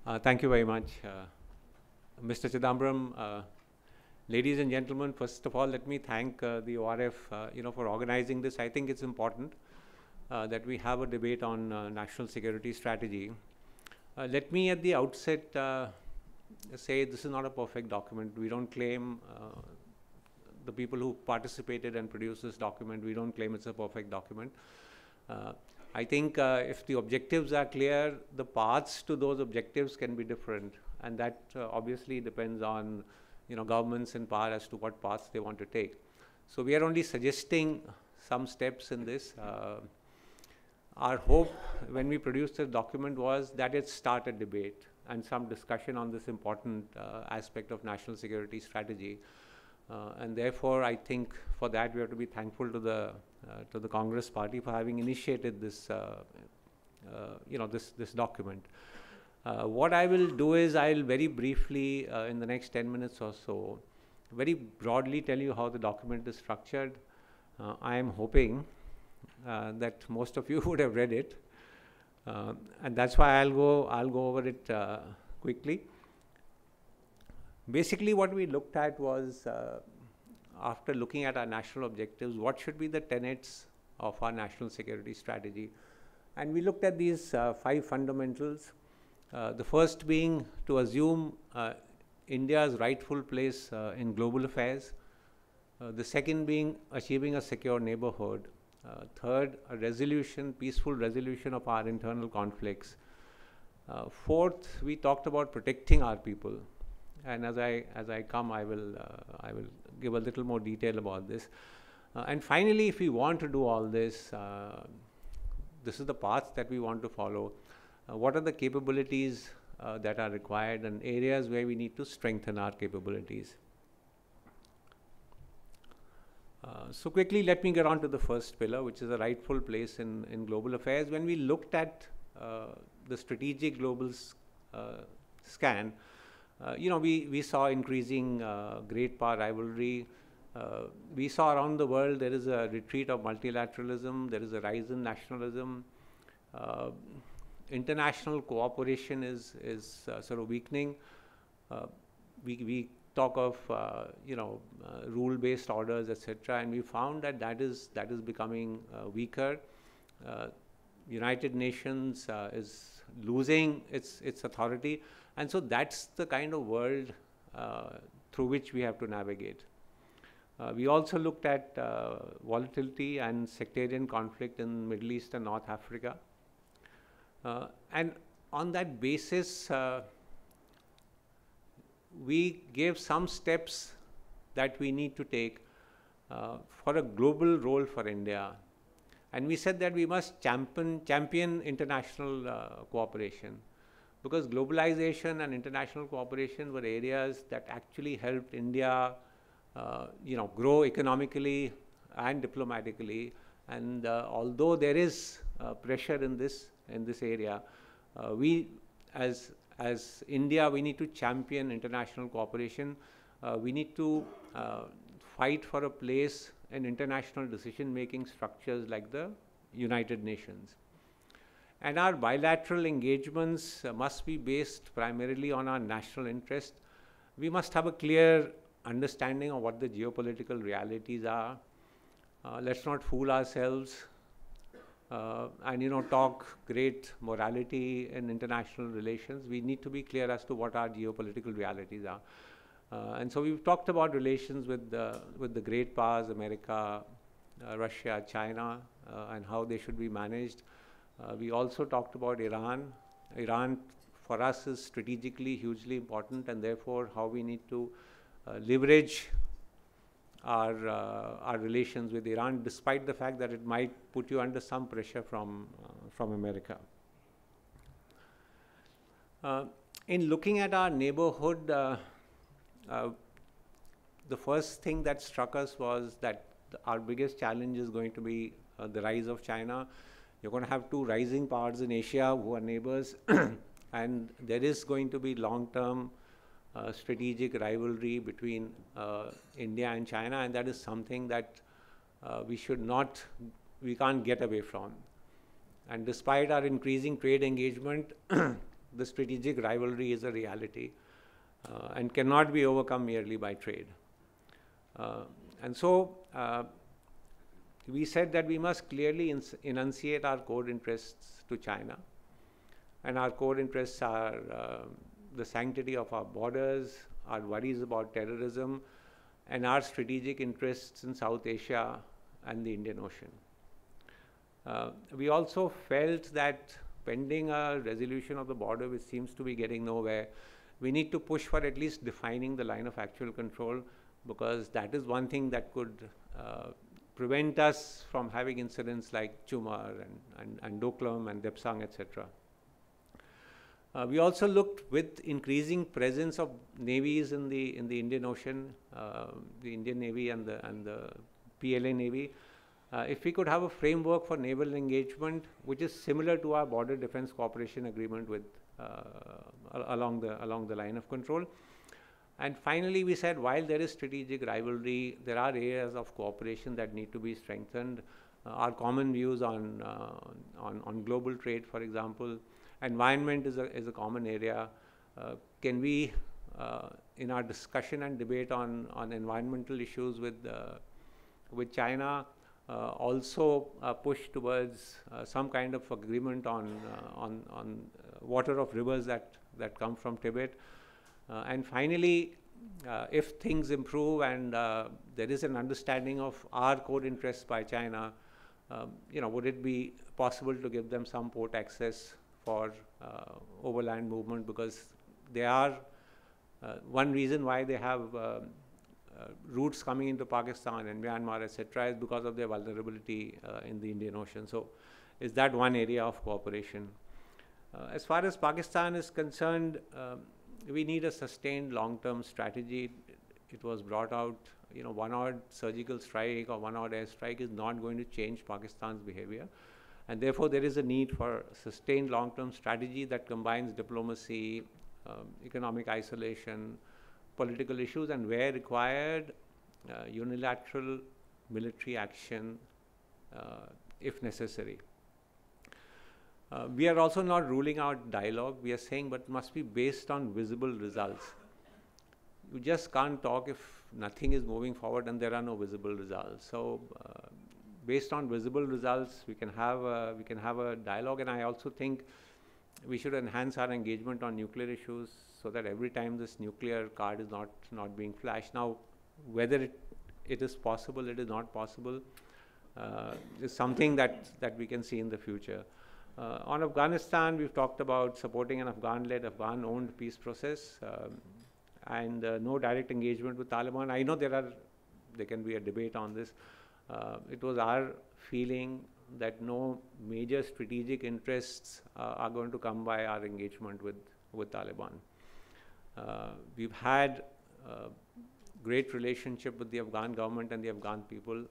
Thank you very much, Mr. Chidambaram. Ladies and gentlemen, first of all, let me thank the ORF, for organizing this. I think it's important that we have a debate on national security strategy. Let me at the outset say this is not a perfect document. We don't claim, the people who participated and produced this document, we don't claim it's a perfect document. I think if the objectives are clear, the paths to those objectives can be different, and that obviously depends on governments in power as to what paths they want to take. So we are only suggesting some steps in this. Our hope when we produced this document was that it start a debate and some discussion on this important aspect of national security strategy. And therefore, I think for that we have to be thankful to the Congress Party for having initiated this, this document. What I will do is I'll very briefly, in the next 10 minutes or so, very broadly tell you how the document is structured. I am hoping that most of you would have read it, and that's why I'll go over it quickly. Basically, what we looked at was, after looking at our national objectives, what should be the tenets of our national security strategy. And we looked at these 5 fundamentals. The first being to assume India's rightful place in global affairs. The second being achieving a secure neighborhood. Third, a peaceful resolution of our internal conflicts. Fourth, we talked about protecting our people. And as I come, I will give a little more detail about this. And finally, if we want to do all this, this is the path that we want to follow. What are the capabilities that are required and areas where we need to strengthen our capabilities? So quickly, let me get on to the first pillar, which is a rightful place in global affairs. When we looked at the strategic global scan, we saw increasing great power rivalry. We saw around the world there is a retreat of multilateralism, there is a rise in nationalism. International cooperation is sort of weakening. We talk of rule-based orders, etc., and we found that is becoming weaker. United Nations is losing its authority, and so that's the kind of world through which we have to navigate. We also looked at volatility and sectarian conflict in Middle East and North Africa. And on that basis, we gave some steps that we need to take for a global role for India. And we said that we must champion international cooperation, because globalization and international cooperation were areas that actually helped India grow economically and diplomatically. And although there is pressure in this area, we as India, we need to champion international cooperation. We need to fight for a place in international decision-making structures like the United Nations. And our bilateral engagements must be based primarily on our national interest. We must have a clear understanding of what the geopolitical realities are. Let's not fool ourselves and talk great morality in international relations. We need to be clear as to what our geopolitical realities are. And so we've talked about relations with the great powers, America, Russia, China, and how they should be managed. We also talked about Iran. Iran, for us, is strategically hugely important, and therefore how we need to leverage our relations with Iran, despite the fact that it might put you under some pressure from America. In looking at our neighborhood, the first thing that struck us was that our biggest challenge is going to be the rise of China. You're going to have 2 rising powers in Asia who are neighbors, and there is going to be long-term strategic rivalry between India and China, and that is something that we can't get away from. And despite our increasing trade engagement, the strategic rivalry is a reality and cannot be overcome merely by trade. And so we said that we must clearly enunciate our core interests to China. And our core interests are the sanctity of our borders, our worries about terrorism, and our strategic interests in South Asia and the Indian Ocean. We also felt that pending a resolution of the border, which seems to be getting nowhere, we need to push for at least defining the line of actual control, because that is one thing that could prevent us from having incidents like Chumar and Doklam and Depsang, etc. We also looked with increasing presence of navies in the Indian Ocean, the Indian Navy and the PLA Navy. If we could have a framework for naval engagement, which is similar to our border defense cooperation agreement with along the line of control. And finally, we said while there is strategic rivalry, there are areas of cooperation that need to be strengthened. Our common views on global trade, for example, environment is a common area. Can we, in our discussion and debate on environmental issues with China, also push towards some kind of agreement on water of rivers that come from Tibet. And finally, if things improve and there is an understanding of our core interests by China, would it be possible to give them some port access for overland movement, because they are one reason why they have routes coming into Pakistan and Myanmar, etc., is because of their vulnerability in the Indian Ocean. So is that one area of cooperation? As far as Pakistan is concerned, we need a sustained long-term strategy. It was brought out, one odd surgical strike or one odd airstrike is not going to change Pakistan's behavior. And therefore, there is a need for sustained long-term strategy that combines diplomacy, economic isolation, political issues, and where required, unilateral military action if necessary. We are also not ruling out dialogue. We are saying, but must be based on visible results. You just can't talk if nothing is moving forward and there are no visible results. So, based on visible results, we can have a dialogue. And I also think we should enhance our engagement on nuclear issues, so that every time this nuclear card is not being flashed. Now, whether it is possible, it is not possible, is something that we can see in the future. On Afghanistan, we've talked about supporting an Afghan-led, Afghan-owned peace process, and no direct engagement with Taliban. I know there can be a debate on this. It was our feeling that no major strategic interests are going to come by our engagement with Taliban. We've had great relationship with the Afghan government and the Afghan people,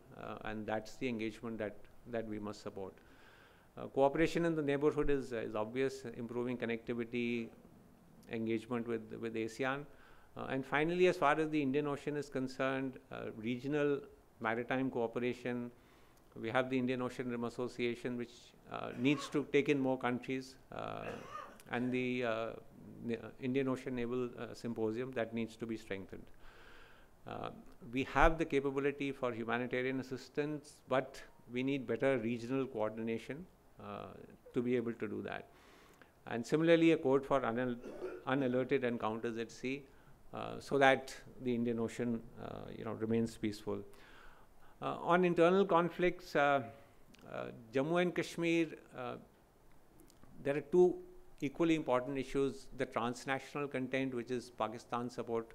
and that's the engagement that we must support. Cooperation in the neighborhood is obvious, improving connectivity, engagement with ASEAN. And finally, as far as the Indian Ocean is concerned, regional maritime cooperation. We have the Indian Ocean Rim Association, which needs to take in more countries, and the Indian Ocean Naval Symposium that needs to be strengthened. We have the capability for humanitarian assistance, but we need better regional coordination to be able to do that. And similarly, a code for unalerted encounters at sea, so that the Indian Ocean remains peaceful. On internal conflicts, Jammu and Kashmir, there are two equally important issues: the transnational content, which is Pakistan's support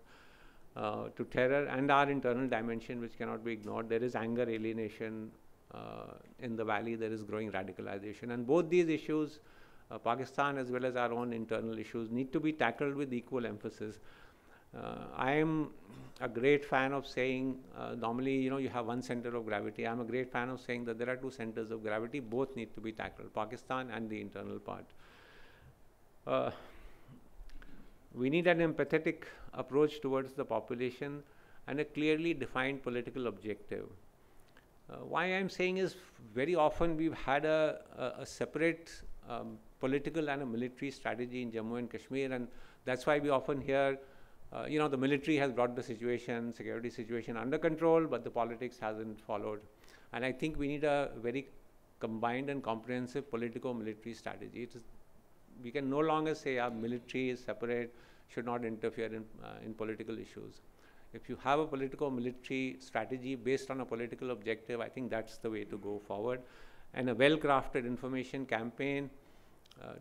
to terror, and our internal dimension, which cannot be ignored. There is anger, alienation in the valley. There is growing radicalization, and both these issues, Pakistan as well as our own internal issues, need to be tackled with equal emphasis. I am a great fan of saying, normally, you have one center of gravity. I'm a great fan of saying that there are two centers of gravity. Both need to be tackled, Pakistan and the internal part. We need an empathetic approach towards the population and a clearly defined political objective. Why I'm saying is, very often we've had a separate political and a military strategy in Jammu and Kashmir, and that's why we often hear, the military has brought the security situation under control, but the politics hasn't followed. And I think we need a very combined and comprehensive politico-military strategy. We can no longer say our military is separate, should not interfere in political issues. If you have a politico-military strategy based on a political objective, I think that's the way to go forward. And a well-crafted information campaign.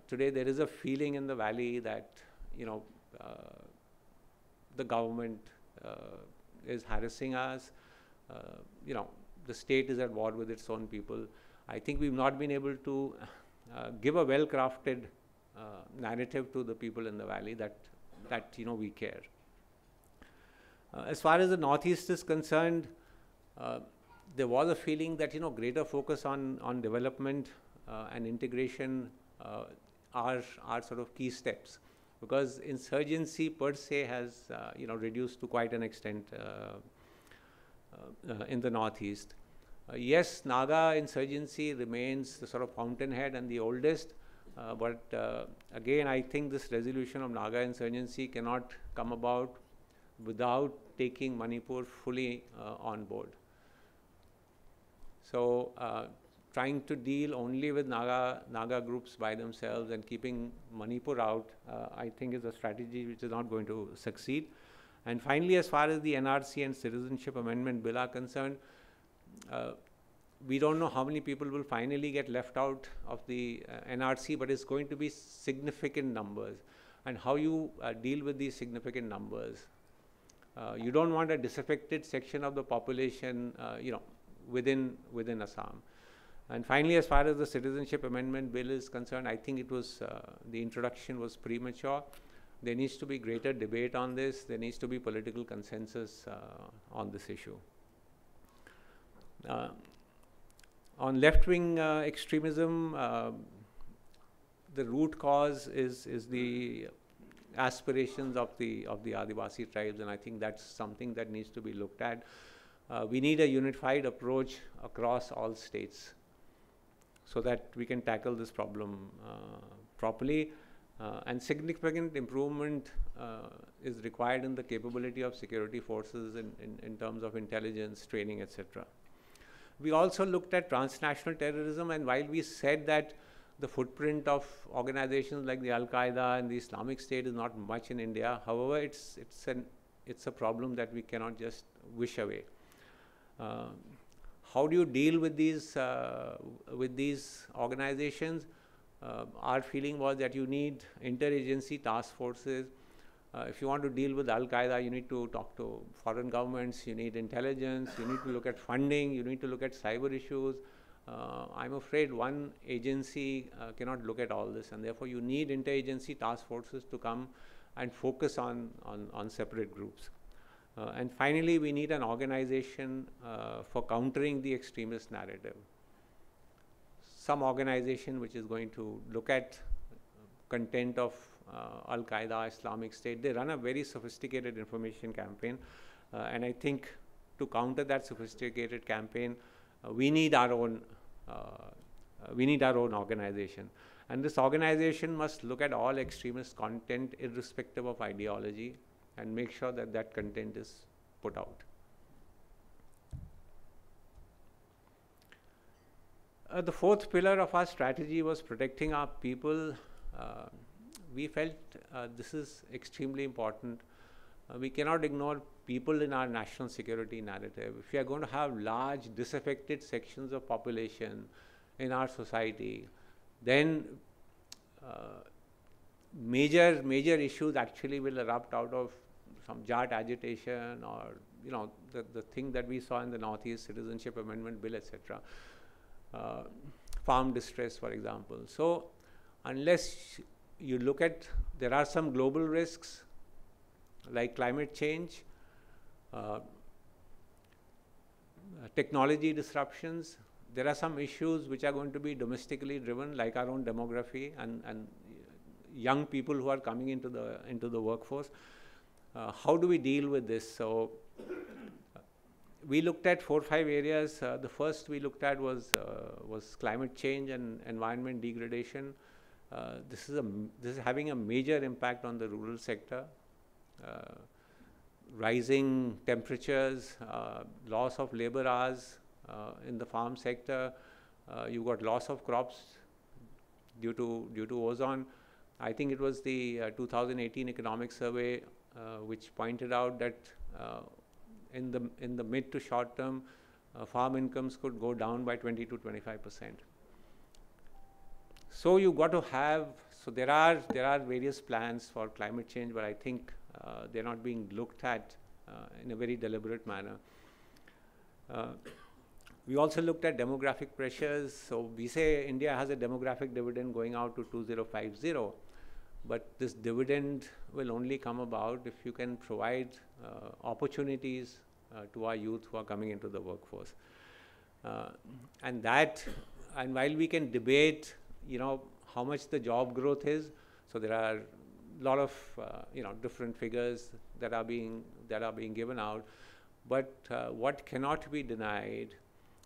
Today there is a feeling in the valley that, the government is harassing us. The state is at war with its own people. I think we've not been able to give a well-crafted narrative to the people in the valley that we care. As far as the Northeast is concerned, there was a feeling that greater focus on development and integration are sort of key steps, because insurgency per se has reduced to quite an extent in the Northeast. Yes, Naga insurgency remains the sort of fountainhead and the oldest, but again, I think this resolution of Naga insurgency cannot come about without taking Manipur fully on board. So trying to deal only with Naga groups by themselves and keeping Manipur out, I think is a strategy which is not going to succeed. And finally, as far as the NRC and Citizenship Amendment Bill are concerned, we don't know how many people will finally get left out of the NRC, but it's going to be significant numbers. And how you deal with these significant numbers. You don't want a disaffected section of the population, within Assam. And finally, as far as the Citizenship Amendment Bill is concerned, I think it was, the introduction was premature. There needs to be greater debate on this. There needs to be political consensus on this issue. On left-wing extremism, the root cause is the aspirations of the Adivasi tribes, and I think that's something that needs to be looked at. We need a unified approach across all states so that we can tackle this problem properly. And significant improvement is required in the capability of security forces in terms of intelligence, training, etc. We also looked at transnational terrorism, and while we said that the footprint of organizations like the Al-Qaeda and the Islamic State is not much in India, however, it's a problem that we cannot just wish away. How do you deal with these organizations? Our feeling was that you need interagency task forces. If you want to deal with Al-Qaeda, you need to talk to foreign governments, you need intelligence, you need to look at funding, you need to look at cyber issues. I'm afraid one agency cannot look at all this, and therefore you need interagency task forces to come and focus on separate groups. And finally, we need an organization for countering the extremist narrative. Some organization which is going to look at content of Al-Qaeda, Islamic State. They run a very sophisticated information campaign, and I think to counter that sophisticated campaign, we need our own organization. And this organization must look at all extremist content irrespective of ideology and make sure that that content is put out. The fourth pillar of our strategy was protecting our people. We felt this is extremely important. We cannot ignore people in our national security narrative. If we are going to have large disaffected sections of population in our society, then major issues actually will erupt out of some Jat agitation, or the thing that we saw in the Northeast, Citizenship Amendment Bill, etc. Farm distress, for example. So unless you look at, there are some global risks like climate change, technology disruptions. There are some issues which are going to be domestically driven, like our own demography and young people who are coming into the workforce. How do we deal with this? So we looked at 4 or 5 areas. The first we looked at was climate change and environment degradation. this is having a major impact on the rural sector. Rising temperatures, loss of labor hours in the farm sector. You got loss of crops due to ozone. I think it was the 2018 economic survey which pointed out that in the mid to short term, farm incomes could go down by 20 to 25%. So you got to have, so there are various plans for climate change, but I think they're not being looked at in a very deliberate manner. We also looked at demographic pressures. So we say India has a demographic dividend going out to 2050, but this dividend will only come about if you can provide opportunities to our youth who are coming into the workforce. And while we can debate, how much the job growth is, so there are a lot of different figures that are being given out, but what cannot be denied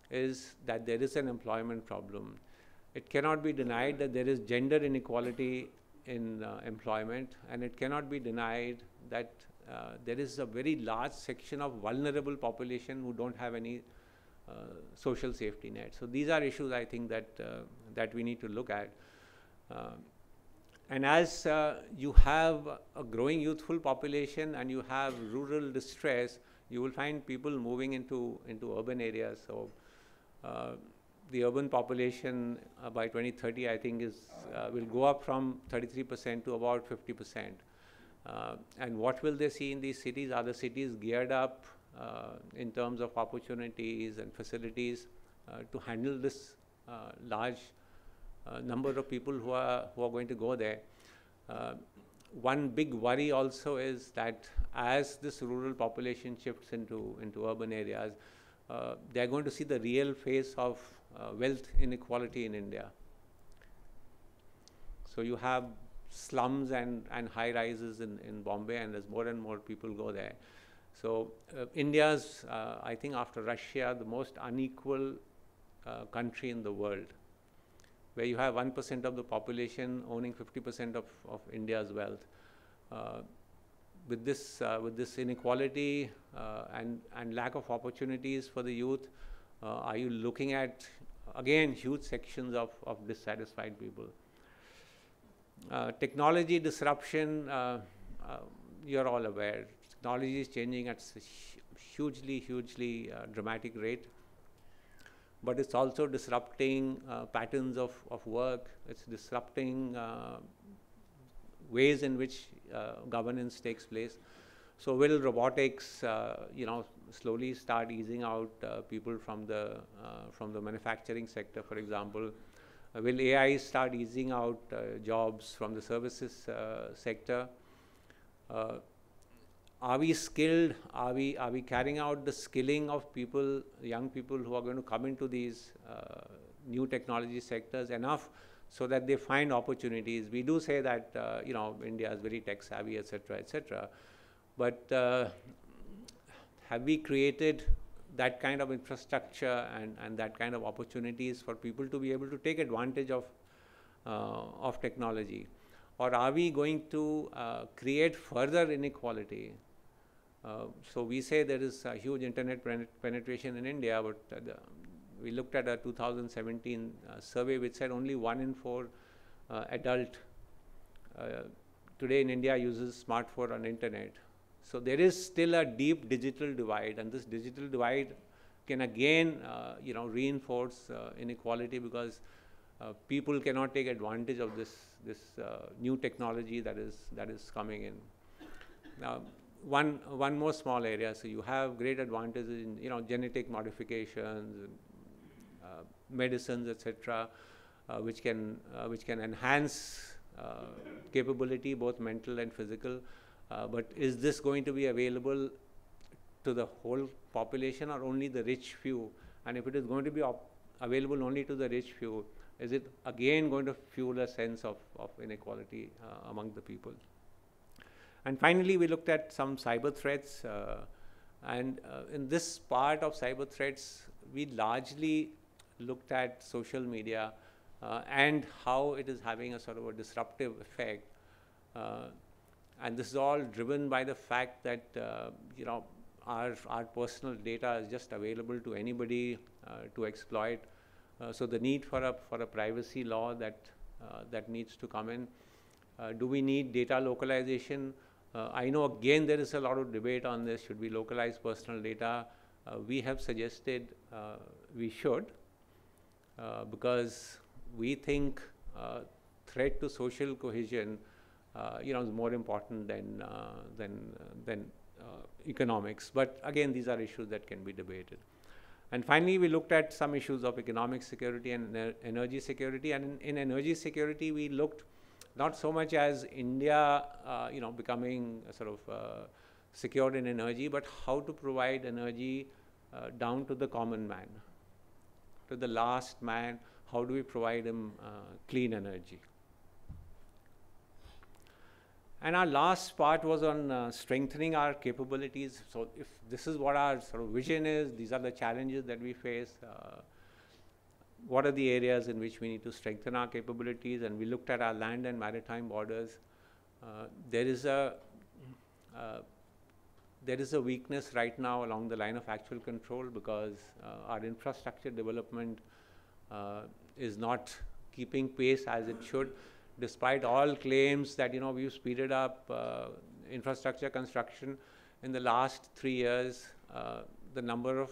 is that there is an employment problem. It cannot be denied that there is gender inequality in employment, and it cannot be denied that there is a very large section of vulnerable population who don't have any social safety net. So these are issues I think that we need to look at. And as you have a growing youthful population and you have rural distress, you will find people moving into urban areas. So the urban population by 2030, I think, will go up from 33% to about 50%. And what will they see in these cities? Are the cities geared up in terms of opportunities and facilities to handle this large number of people who are going to go there? One big worry also is that as this rural population shifts into urban areas, they're going to see the real face of wealth inequality in India. So you have slums and high rises in Bombay, and as more and more people go there. So India's, I think after Russia, the most unequal country in the world, where you have 1% of the population owning 50% of India's wealth. With this inequality and lack of opportunities for the youth, are you looking at, again, huge sections of dissatisfied people? Technology disruption, you're all aware. Technology is changing at a hugely dramatic rate, but it's also disrupting patterns of work. It's disrupting ways in which governance takes place. So will robotics, slowly start easing out people from the manufacturing sector, for example? Will AI start easing out jobs from the services sector? Are we skilled? Are we carrying out the skilling of people, young people who are going to come into these new technology sectors enough so that they find opportunities? We do say that India is very tech savvy, etc. But have we created that kind of infrastructure and that kind of opportunities for people to be able to take advantage of technology? Or are we going to create further inequality? So we say there is a huge internet penetration in India, but we looked at a 2017 survey which said only 1 in 4 adult today in India uses smartphone on internet. So there is still a deep digital divide, and this digital divide can again reinforce inequality, because people cannot take advantage of this new technology that is coming in. Now, one more small area. So you have great advantages in genetic modifications, medicines, etc., which can enhance capability, both mental and physical. But is this going to be available to the whole population or only the rich few? And if it is going to be available only to the rich few, is it again going to fuel a sense of inequality among the people? And finally, we looked at some cyber threats. And in this part of cyber threats, we largely looked at social media and how it is having a sort of a disruptive effect. And this is all driven by the fact that our personal data is just available to anybody to exploit. So the need for a privacy law that needs to come in. Do we need data localization? I know again there is a lot of debate on this. Should we localize personal data? We have suggested we should, because we think threat to social cohesion is more important than economics. But again, these are issues that can be debated. And finally, we looked at some issues of economic security and energy security. And in energy security, we looked not so much as India, becoming sort of secured in energy, but how to provide energy down to the common man, to the last man. How do we provide him clean energy? And our last part was on strengthening our capabilities. So if this is what our sort of vision is, these are the challenges that we face. What are the areas in which we need to strengthen our capabilities? And we looked at our land and maritime borders. There is a weakness right now along the line of actual control, because our infrastructure development is not keeping pace as it should. Despite all claims that we've speeded up infrastructure construction, in the last 3 years, the number of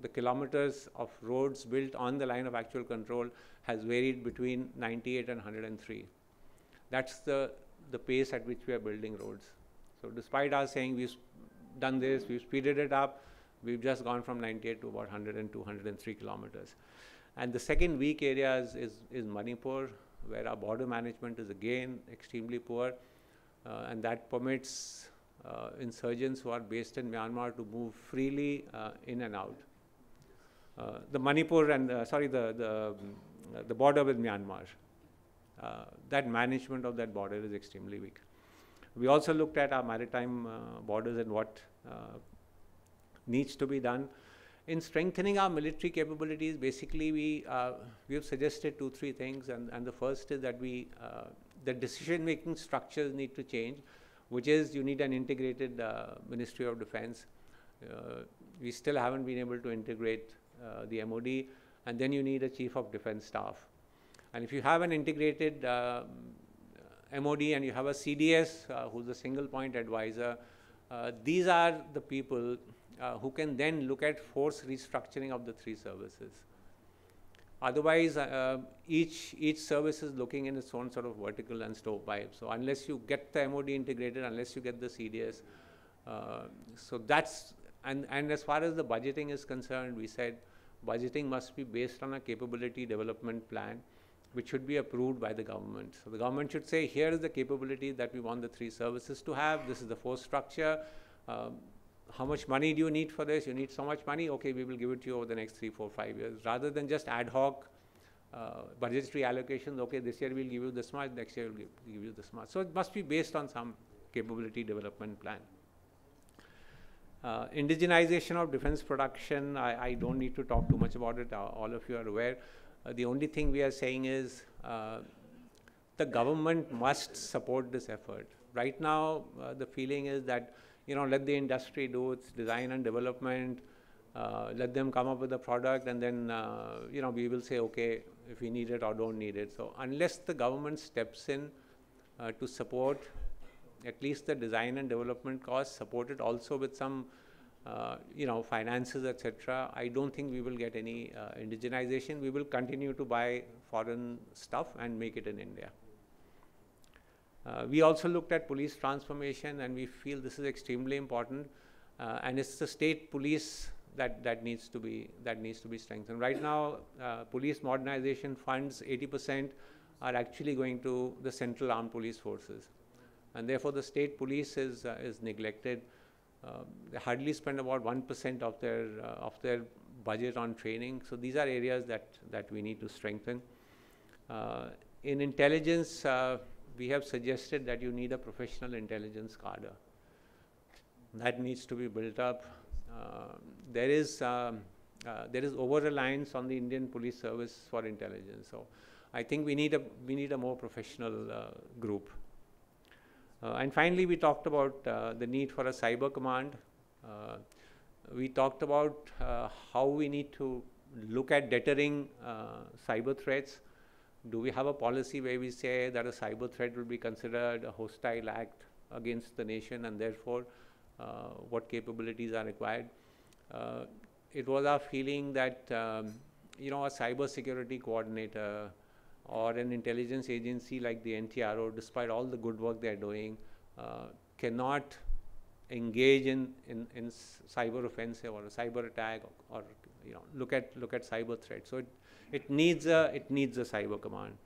the kilometers of roads built on the line of actual control has varied between 98 and 103. That's the pace at which we are building roads. So despite us saying we've done this, we've speeded it up, we've just gone from 98 to about 102, 103 kilometers. And the second weak area is Manipur, where our border management is again extremely poor, and that permits insurgents who are based in Myanmar to move freely in and out. The Manipur and the border with Myanmar, that management of that border is extremely weak. We also looked at our maritime borders and what needs to be done. In strengthening our military capabilities, basically we have suggested 2-3 things, and the first is that the decision-making structures need to change, which is you need an integrated Ministry of Defense. We still haven't been able to integrate the MOD, and then you need a Chief of Defense Staff. And if you have an integrated MOD and you have a CDS who's a single point advisor, these are the people who can then look at force restructuring of the 3 services. Otherwise, each service is looking in its own sort of vertical and stovepipe. So unless you get the MOD integrated, unless you get the CDS, so that's, and as far as the budgeting is concerned, we said budgeting must be based on a capability development plan, which should be approved by the government. So the government should say, here is the capability that we want the 3 services to have. This is the force structure. How much money do you need for this? You need so much money? Okay, we will give it to you over the next 3, 4, 5 years. Rather than just ad hoc budgetary allocations, okay, this year we'll give you this much, next year we'll give you this much. So it must be based on some capability development plan. Indigenization of defense production, I don't need to talk too much about it. All of you are aware. The only thing we are saying is the government must support this effort. Right now, the feeling is that, let the industry do its design and development, let them come up with a product, and then, we will say, okay, if we need it or don't need it. So unless the government steps in to support at least the design and development costs, support it also with some, finances, etc., I don't think we will get any indigenization. We will continue to buy foreign stuff and make it in India. We also looked at police transformation, and we feel this is extremely important, and it's the state police that needs to be strengthened. Right now, police modernization funds, 80% are actually going to the central armed police forces, and therefore the state police is neglected. They hardly spend about 1% of their budget on training. So these are areas that we need to strengthen. In intelligence, we have suggested that you need a professional intelligence cadre. That needs to be built up. There is over-reliance on the Indian police service for intelligence. So I think we need a more professional group. And finally, we talked about the need for a cyber command. We talked about how we need to look at deterring cyber threats. Do we have a policy where we say that a cyber threat will be considered a hostile act against the nation, and therefore what capabilities are required? It was our feeling that a cyber security coordinator or an intelligence agency like the NTRO, despite all the good work they're doing, cannot engage in cyber offensive or a cyber attack, or look at cyber threats. So it needs a cyber command.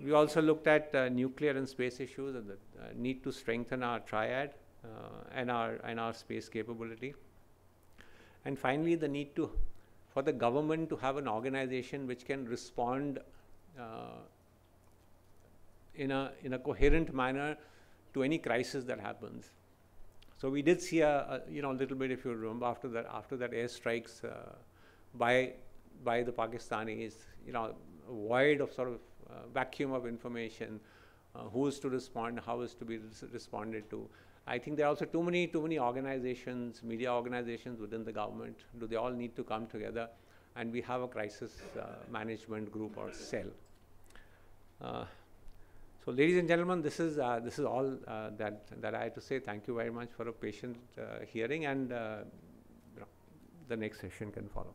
We also looked at nuclear and space issues, and the need to strengthen our triad and our space capability. And finally, the need for the government to have an organization which can respond in a coherent manner to any crisis that happens. So we did see a little bit, if you remember, after that airstrikes by the Pakistanis, a void of sort of vacuum of information, who is to respond, how is to be responded to. I think there are also too many organizations, media organizations within the government. Do they all need to come together? And we have a crisis management group or cell. So, ladies and gentlemen, this is all that I have to say. Thank you very much for a patient hearing, and the next session can follow.